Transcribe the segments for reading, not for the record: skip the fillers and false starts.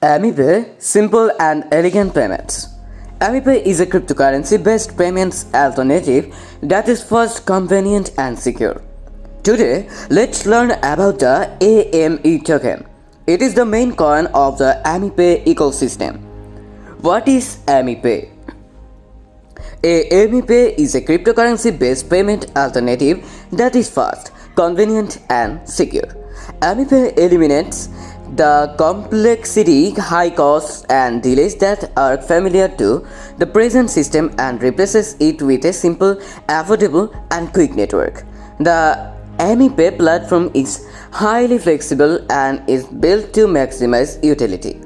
AmiPay, simple and elegant payments. AmiPay is a cryptocurrency-based payments alternative that is fast, convenient and secure. Today, let's learn about the AME token. It is the main coin of the AmiPay ecosystem. What is AmiPay? AmiPay is a cryptocurrency-based payment alternative that is fast, convenient and secure. AmiPay eliminates the complexity, high costs and delays that are familiar to the present system and replaces it with a simple, affordable and quick network. The AmiPay platform is highly flexible and is built to maximize utility.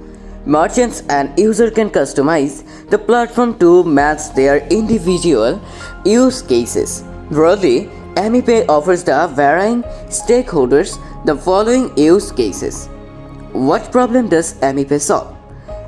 Merchants and users can customize the platform to match their individual use cases. Broadly, AmiPay offers the varying stakeholders the following use cases. What problem does AmiPay solve?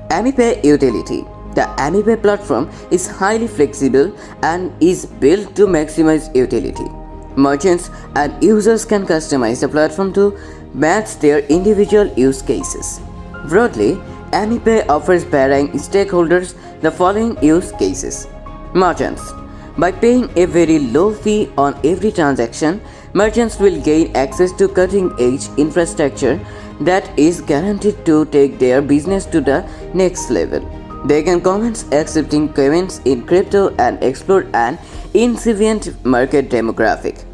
AmiPay utility. The AmiPay platform is highly flexible and is built to maximize utility. Merchants and users can customize the platform to match their individual use cases. Broadly, AmiPay offers varying stakeholders the following use cases. Merchants. By paying a very low fee on every transaction, merchants will gain access to cutting-edge infrastructure that is guaranteed to take their business to the next level. They can commence accepting payments in crypto and explore an incipient market demographic.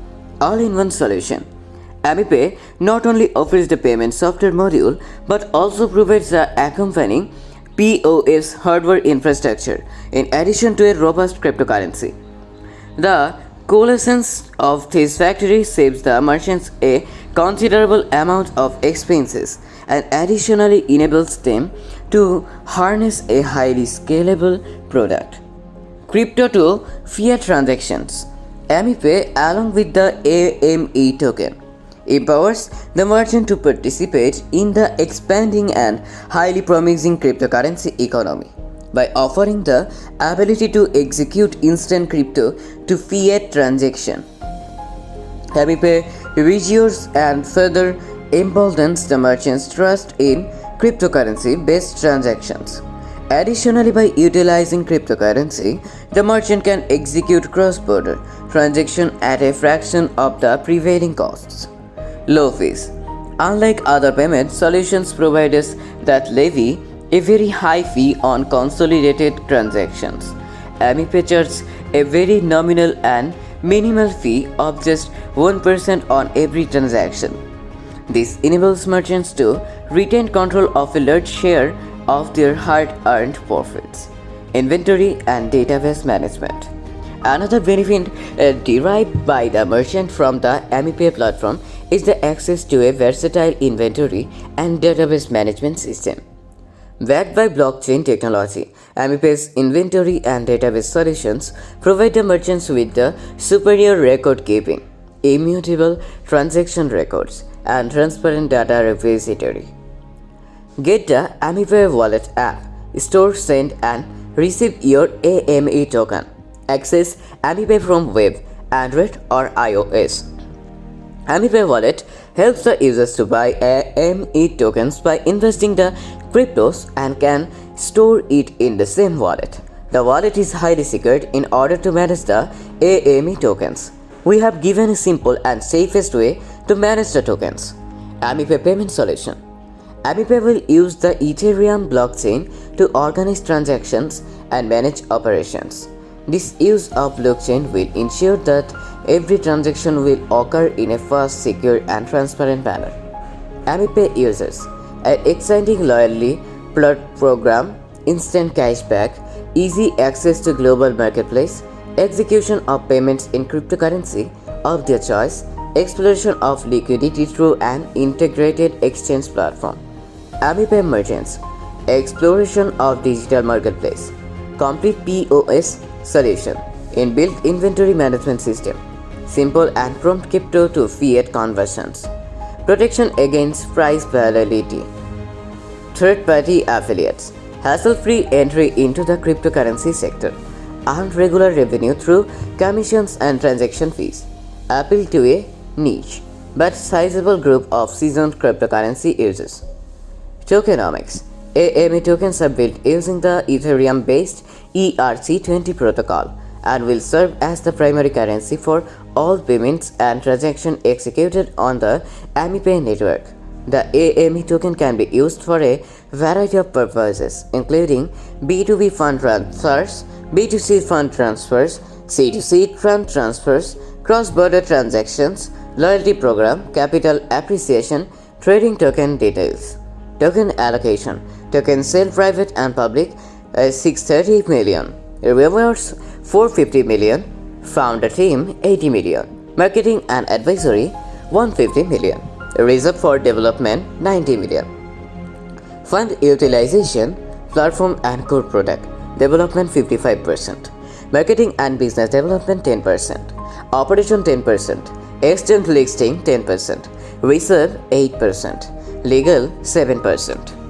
All-in-one solution. AmiPay not only offers the payment software module but also provides the accompanying POS hardware infrastructure in addition to a robust cryptocurrency. The coalescence of this factory saves the merchants a considerable amount of expenses and additionally enables them to harness a highly scalable product. Crypto to fiat transactions. AmiPay, along with the AME token, empowers the merchant to participate in the expanding and highly promising cryptocurrency economy by offering the ability to execute instant crypto to fiat transaction. AmiPay reassures and further emboldens the merchant's trust in cryptocurrency-based transactions. Additionally, by utilizing cryptocurrency, the merchant can execute cross-border transactions at a fraction of the prevailing costs. Low fees. Unlike other payment solutions providers that levy a very high fee on consolidated transactions, AmiPay charges a very nominal and minimal fee of just 1% on every transaction. This enables merchants to retain control of a large share of their hard-earned profits. Inventory and database management. Another benefit derived by the merchant from the AmiPay platform is the access to a versatile inventory and database management system. Backed by blockchain technology, AmiPay's inventory and database solutions provide the merchants with the superior record keeping, immutable transaction records, and transparent data repository. Get the AmiPay Wallet app. Store, send, and receive your AME token. Access AmiPay from web, Android, or iOS. AmiPay Wallet helps the users to buy AME tokens by investing the cryptos and can store it in the same wallet. The wallet is highly secured. In order to manage the AME tokens, we have given a simple and safest way to manage the tokens. AmiPay Payment Solution. AmiPay will use the Ethereum blockchain to organize transactions and manage operations. This use of blockchain will ensure that every transaction will occur in a fast, secure, and transparent manner. AmiPay users an exciting loyalty program, instant cashback, easy access to global marketplace, execution of payments in cryptocurrency of their choice, exploration of liquidity through an integrated exchange platform. AmiPay merchants, exploration of digital marketplace, complete POS solution, inbuilt inventory management system, simple and prompt crypto to fiat conversions, protection against price volatility, third-party affiliates, hassle-free entry into the cryptocurrency sector, earn regular revenue through commissions and transaction fees, appeal to a niche but sizable group of seasoned cryptocurrency users. Tokenomics. AME tokens are built using the Ethereum-based ERC20 protocol and will serve as the primary currency for all payments and transactions executed on the AmiPay network. The AME token can be used for a variety of purposes, including B2B fund transfers, B2C fund transfers, C2C fund transfers, cross-border transactions, loyalty program, capital appreciation, trading token details. Token allocation. Token sale private and public 630 million. Reviewers 450 million. Founder team 80 million. Marketing and advisory 150 million. Reserve for development 90 million. Fund utilization, platform and core product development 55%. Marketing and business development 10%. Operation 10%. Exchange listing 10%. Reserve 8%. Legal 7%.